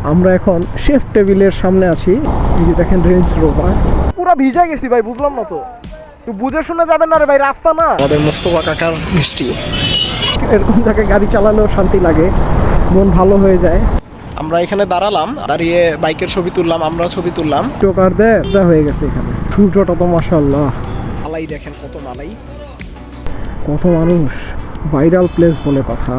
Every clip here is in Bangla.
আমরা এখন শেফ টেবিলের সামনে আছি। এই যে দেখেন রেঞ্জ রোভার, পুরো ভিজে গেছি ভাই, বুঝলাম না তো, বুঝে শুনে যাবেন না রে ভাই, রাস্তা না। আমাদের মোস্তফা কাকার মিষ্টি, এরকম জায়গায় গাড়ি চালালেও শান্তি লাগে, মন ভালো হয়ে যায়। আমরা এখানে দাঁড়ালাম, দাঁড়িয়ে বাইকের ছবি তুললাম, আমরা ছবি তুললাম। টোকার দেয়া হয়ে গেছে এখানে, সূর্যটা তো মাশাআল্লাহ, মালাই দেখেন কত মালাই, কত মানুষ, ভাইরাল প্লেস বলে কথা।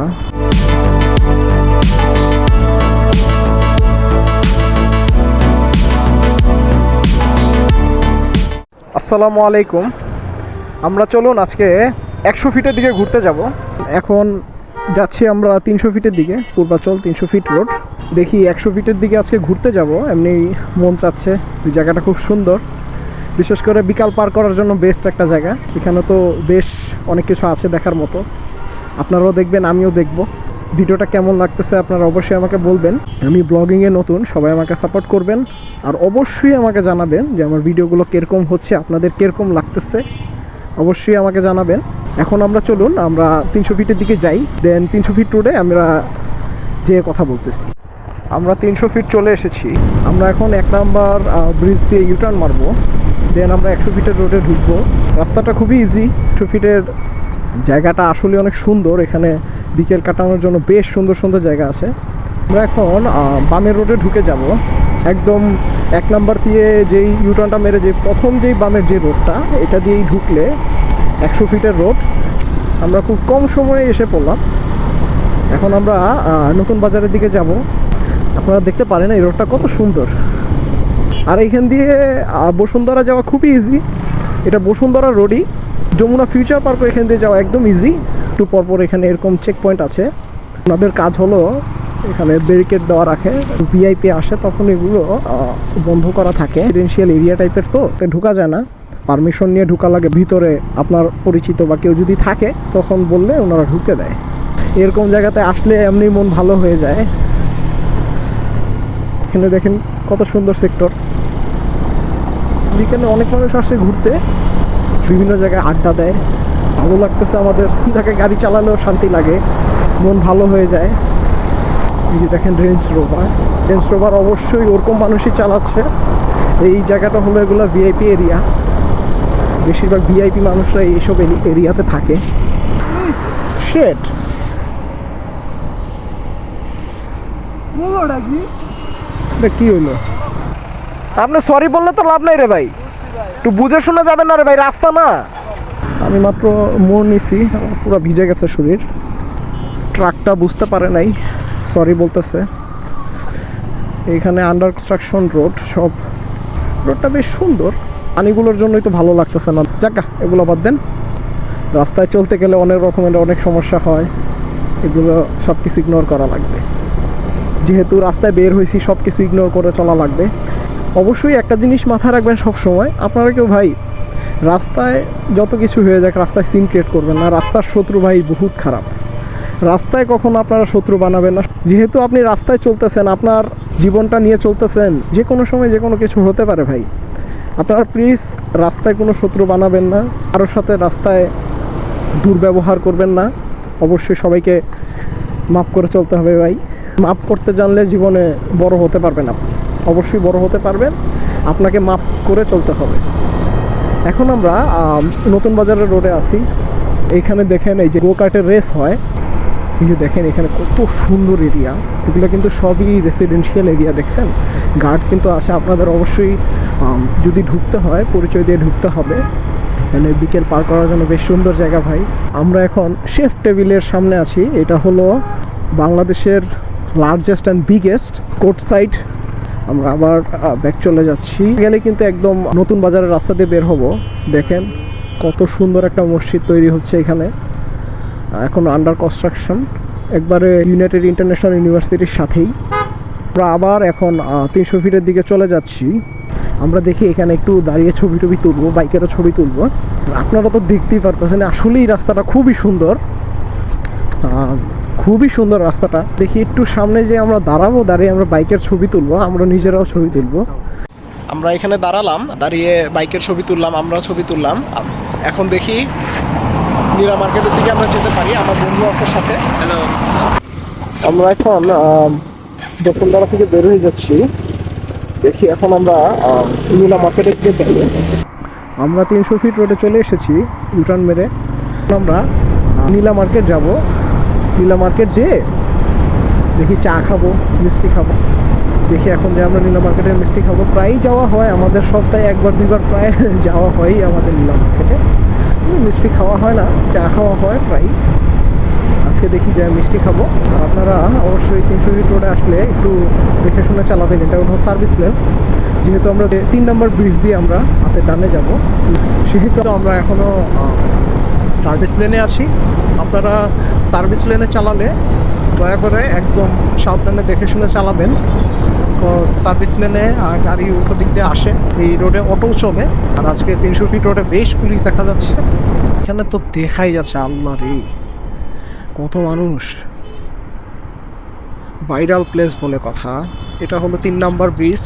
আসসালামু আলাইকুম। আমরা চলুন আজকে 100 ফিটের দিকে ঘুরতে যাব। এখন যাচ্ছি আমরা 300 ফিটের দিকে, পূর্বাচল 300 ফিট রোড। দেখি 100 ফিটের দিকে আজকে ঘুরতে যাব, এমনি মন চাচ্ছে। এই জায়গাটা খুব সুন্দর, বিশেষ করে বিকাল পার করার জন্য বেস্ট একটা জায়গা। এখানে তো বেশ অনেক কিছু আছে দেখার মতো, আপনারাও দেখবেন, আমিও দেখব। ভিডিওটা কেমন লাগতেছে আপনারা অবশ্যই আমাকে বলবেন। আমি ব্লগিংয়ে নতুন, সবাই আমাকে সাপোর্ট করবেন, আর অবশ্যই আমাকে জানাবেন যে আমার ভিডিওগুলো কীরকম হচ্ছে, আপনাদের কীরকম লাগতেছে, অবশ্যই আমাকে জানাবেন। এখন আমরা চলুন আমরা 300 ফিটের দিকে যাই, দেন 300 ফিট রোডে আমরা যে কথা বলতেছি। আমরা 300 ফিট চলে এসেছি। আমরা এখন 1 নাম্বার ব্রিজ দিয়ে ইউটার্ন মারবো, দেন আমরা 100 ফিটের রোডে ঢুকবো। রাস্তাটা খুবই ইজি। 100 ফিটের জায়গাটা আসলে অনেক সুন্দর, এখানে বিকেল কাটানোর জন্য বেশ সুন্দর সুন্দর জায়গা আছে। আমরা এখন বামের রোডে ঢুকে যাব, একদম 1 নাম্বার দিয়ে যেই ইউটার্নটা মেরে যে প্রথম যেই বামের যে রোডটা, এটা দিয়েই ঢুকলে 100 ফিটের রোড। আমরা খুব কম সময়ে এসে পড়লাম। এখন আমরা নতুন বাজারের দিকে যাব। আপনারা দেখতে পারেন এই রোডটা কত সুন্দর, আর এইখান দিয়ে বসুন্ধরা যাওয়া খুবই ইজি। এটা বসুন্ধরা রোডই, যমুনা ফিউচার পার্ক এখান দিয়ে যাওয়া একদম ইজি। একটু পরপর এখানে এরকম চেক পয়েন্ট আছে। ওনাদের কাজ হলো এখানে ব্যারিকেড দেওয়া রাখে, ভিআইপি আসে তখন এগুলো বন্ধ করা থাকে। রেসিডেন্সিয়াল এরিয়া টাইপের তো ঢোকা যায় না, পারমিশন নিয়ে ঢোকা লাগে। ভিতরে আপনার পরিচিত বা কেউ যদি থাকে তখন বললে ওনারা ঢুকতে দেয়। এরকম জায়গাতে আসলে এমনি মন ভালো হয়ে যায়। এখানে দেখেন কত সুন্দর সেক্টর। বিকেলে অনেক মানুষ আসে ঘুরতে, বিভিন্ন জায়গায় আড্ডা দেয়, ভালো লাগতেছে আমাদের। জায়গায় গাড়ি চালালেও শান্তি লাগে, মন ভালো হয়ে যায়। এই যে দেখেন রেঞ্জ রোভার অবশ্যই ওরকম মানুষই চালাচ্ছে। এই জায়গাটা হলো এগুলো ভিআইপি এরিয়া, বেশিরভাগ ভিআইপি মানুষরা এইসব এরিয়াতে থাকে। শেট কি হইলো? আপনি সরি বললে তো লাভ নাই রে ভাই, একটু বুঝে শুনে যাবেন না রে ভাই, রাস্তা না। আমি মাত্র মোড় নিছি, পুরো ভিজে গেছে শরীর। ট্রাকটা বুঝতে পারে নাই, সরি বলতেছে। এইখানে আন্ডার কনস্ট্রাকশন রোড, সব রোডটা বেশ সুন্দর। পানিগুলোর জন্যই তো ভালো লাগতেছে না। যাকা এগুলো বাদ দেন, রাস্তায় চলতে গেলে অনেক রকমের অনেক সমস্যা হয়, এগুলো সব কিছু ইগনোর করা লাগবে। যেহেতু রাস্তায় বের হয়েছি, সব কিছু ইগনোর করে চলা লাগবে। অবশ্যই একটা জিনিস মাথায় রাখবেন সব সময়, আপনারা কেউ ভাই রাস্তায় যত কিছু হয়ে যাক, রাস্তায় সিন ক্রিয়েট করবেন না। রাস্তার শত্রু ভাই বহুত খারাপ, রাস্তায় কখনো আপনারা শত্রু বানাবেন না। যেহেতু আপনি রাস্তায় চলতেছেন, আপনার জীবনটা নিয়ে চলতেছেন, যে কোনো সময় যে কোনো কিছু হতে পারে ভাই। আপনারা প্লিজ রাস্তায় কোনো শত্রু বানাবেন না, কারোর সাথে রাস্তায় দুর্ব্যবহার করবেন না। অবশ্যই সবাইকে মাফ করে চলতে হবে ভাই। মাফ করতে জানলে জীবনে বড় হতে পারবেন আপনি, অবশ্যই বড় হতে পারবেন। আপনাকে মাফ করে চলতে হবে। এখন আমরা নতুন বাজারের রোডে আছি। এইখানে দেখেন এই যে গো কার্টের রেস হয়, এই যে দেখেন এখানে কত সুন্দর এরিয়া। এগুলো কিন্তু সবই রেসিডেন্সিয়াল এরিয়া, দেখছেন গার্ড কিন্তু আছে। আপনাদের অবশ্যই যদি ঢুকতে হয় পরিচয় দিয়ে ঢুকতে হবে। মানে বিকেল পার করার জন্য বেশ সুন্দর জায়গা ভাই। আমরা এখন শেফ টেবিলের সামনে আছি। এটা হলো বাংলাদেশের largest and biggest court side. আমরা আবার ব্যাক চলে যাচ্ছি, গেলে কিন্তু একদম নতুন বাজারের রাস্তা দিয়ে বের হব। দেখেন কত সুন্দর একটা মসজিদ তৈরি হচ্ছে এখানে, এখন আন্ডার কনস্ট্রাকশন, একবারে ইউনাইটেড ইন্টারন্যাশনাল ইউনিভার্সিটির সাথেই। আমরা আবার এখন 300 ফিটের দিকে চলে যাচ্ছি। আমরা দেখি এখানে একটু দাঁড়িয়ে ছবি তুলবো, বাইকেরও ছবি তুলবো। আপনারা তো দেখতেই পারতেছেন, আসলেই রাস্তাটা খুবই সুন্দর, খুবই সুন্দর রাস্তাটা। দেখি একটু সামনে যে আমরা দাঁড়াবো, দাঁড়িয়ে আমরা বাইকের ছবি তুলবো, আমরা নিজেরাও ছবি তুলবো। আমরা এখানে দাঁড়ালাম, দাঁড়িয়ে বাইকের ছবি তুললাম, আমরাও ছবি তুললাম। এখন দেখি নীলা মার্কেটের দিকে আমরা যেতে পারি, আমার বন্ধু আছে সাথে। হ্যালো। আমরা এখন বসুন্ধরা থেকে বের হয়ে যাচ্ছি। দেখি এখন আমরা নীলা মার্কেটের দিকে যাবো। আমরা 300 ফিট রোডে চলে এসেছি ইউটার্ন মেরে। আমরা নীলা মার্কেট যাব। নীলা মার্কেট যেয়ে দেখি চা খাবো, মিষ্টি খাবো। দেখি এখন যে আমরা নীলা মার্কেটের মিষ্টি খাবো। প্রায়ই যাওয়া হয় আমাদের, সপ্তাহে একবার দুইবার প্রায় যাওয়া হয়ই আমাদের নীলা মার্কেটে। মিষ্টি খাওয়া হয় না, চা খাওয়া হয় প্রায়। আজকে দেখি যে মিষ্টি খাবো। আর আপনারা অবশ্যই 300 ফিট রোডে আসলে একটু দেখে শুনে চালাবেন। এটা হলো সার্ভিস লেন, যেহেতু আমরা 3 নম্বর ব্রিজ দিয়ে আমরা হাতে ডানে যাব, সেহেতু আমরা এখনও সার্ভিস লেনে আছি। আপনারা সার্ভিস লেনে চালালে দয়া করে একদম সাবধানে দেখে শুনে চালাবেন। সার্ভিস লেনে গাড়ি উল্টো দিক দিয়ে আসে, এই রোডে অটোও চলে। আর আজকে 300 ফিট রোডে বেশ পুলিশ দেখা যাচ্ছে। এখানে তো দেখাই যাচ্ছে, আল্লাহ রে কত মানুষ। ভাইরাল প্লেস বলে কথা। এটা হলো 3 নম্বর ব্রিজ,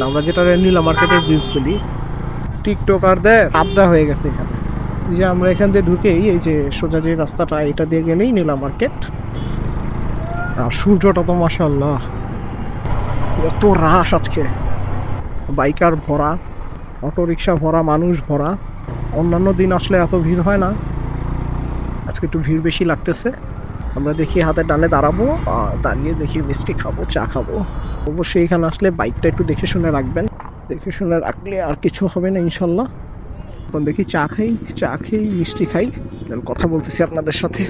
আমরা যেটা নীলা মার্কেটের ব্রিজ বলি। টিকটকারদের আড্ডা হয়ে গেছে এখানে। এই যে আমরা এখান দিয়ে ঢুকেই এই যে সোজা যে রাস্তাটা, এটা দিয়ে গেলেই নীলা মার্কেট। আর সূর্যটা তো মাশাআল্লাহ এত রাশ আজকে, বাইকার ভরা, অটো রিক্সা ভরা, মানুষ ভরা। অন্যান্য দিন আসলে এত ভিড় হয় না, আজকে একটু ভিড় বেশি লাগতেছে। আমরা দেখি হাতে ডানে দাঁড়াবো, দাঁড়িয়ে দেখি মিষ্টি খাবো, চা খাবো। অবশ্যই এখানে আসলে বাইকটা একটু দেখে শুনে রাখবেন, দেখে শুনে রাখলে আর কিছু হবে না ইনশাল্লাহ। এখন দেখি চা খেই মিষ্টি খাই, কথা বলতেছি আপনাদের সাথে।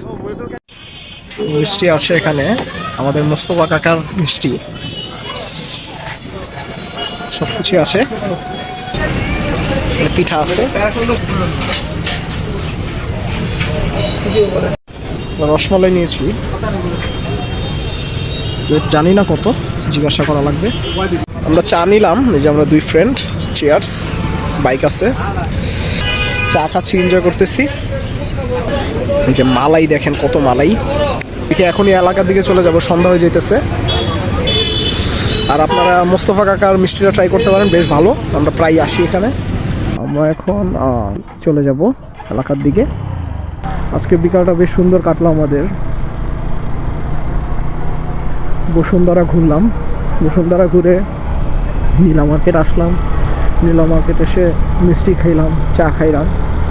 মিষ্টি আছে এখানে, আমাদের মোস্তফা কাকার মিষ্টি, সব কিছু আছে। পিঠা আছে, রসমালাই নিয়েছি, জানি না কত, জিজ্ঞাসা করা লাগবে। আমরা চা নিলাম, এই যে আমরা 2 ফ্রেন্ড, চেয়ার্স। বাইক আছে, চা খাচ্ছি, এনজয় করতেছি। এই যে মালাই দেখেন, কত মালাই। দেখি এখনই এলাকার দিকে চলে যাব, সন্ধ্যা হয়ে যেতেছে। আর আপনারা মোস্তফা কাকার মিষ্টিটা ট্রাই করতে পারেন, বেশ ভালো। আমরা প্রায় আসি এখানে। আমরা এখন চলে যাব এলাকার দিকে। আজকে বিকালটা বেশ সুন্দর কাটলো আমাদের। বসুন্ধরা ঘুরলাম, বসুন্ধরা ঘুরে নীলা মার্কেট আসলাম। নীলা মার্কেট এসে মিষ্টি খাইলাম, চা খাইলাম,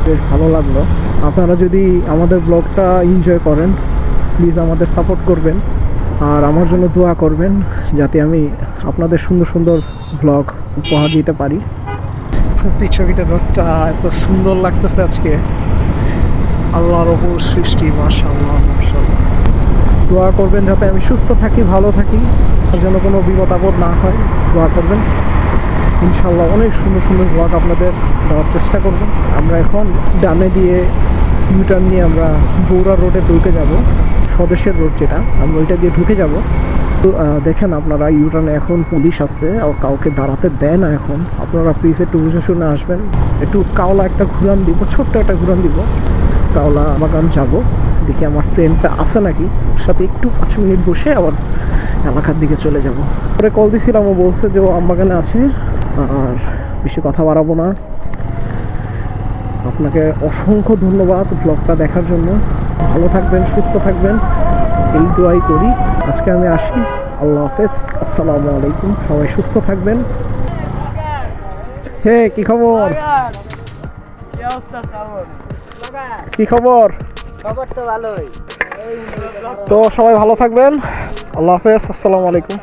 বেশ ভালো লাগলো। আপনারা যদি আমাদের ব্লগটা এনজয় করেন, প্লিজ আমাদের সাপোর্ট করবেন। আর আমার জন্য দোয়া করবেন, যাতে আমি আপনাদের সুন্দর সুন্দর ব্লগ উপহার দিতে পারি। ছবিটা রোডটা এত সুন্দর লাগতেছে আজকে, আল্লাহর অপর সৃষ্টি, মাশাআল্লাহ মাশাআল্লাহ। দোয়া করবেন যাতে আমি সুস্থ থাকি, ভালো থাকি, যেন কোনো বিপদ আপদ না হয়। দোয়া করবেন, ইনশাআল্লাহ অনেক সুন্দর সুন্দর ব্লগ আপনাদের দেওয়ার চেষ্টা করবেন। আমরা এখন ডানে দিয়ে ইউটার্ন নিয়ে আমরা বৌরা রোডে ঢুকে যাব, স্বদেশের রোড যেটা, আমরা ওইটা দিয়ে ঢুকে যাব। তো দেখেন আপনারা, ইউটার্নে এখন পুলিশ আছে, আর কাউকে দাঁড়াতে দেয় না এখন। আপনারা প্লিজ একটু বুঝে শুনে আসবেন। একটু কাওলা একটা ঘুরান দিব, ছোট্ট একটা ঘুরান দিব। কাওলা বাগান যাব, দেখি আমার ফ্রেন্ডটা আছে নাকি, ওর সাথে একটু 5 মিনিট বসে আবার এলাকার দিকে চলে যাব। পরে কল দিয়েছিলাম, ও বলছে যে ও আমবাগানে আছে। আর বেশি কথা বাড়াবো না। আপনাকে অসংখ্য ধন্যবাদ ব্লগটা দেখার জন্য। ভালো থাকবেন, সুস্থ থাকবেন, এই দোয়াই করি। আজকে আমি আসি, আল্লাহ হাফেজ, আসসালামু আলাইকুম। সবাই সুস্থ থাকবেন। হে কি খবর? কি খবর? খবর তো ভালোই। তো সবাই ভালো থাকবেন, আল্লাহ হাফেজ, আসসালামু আলাইকুম।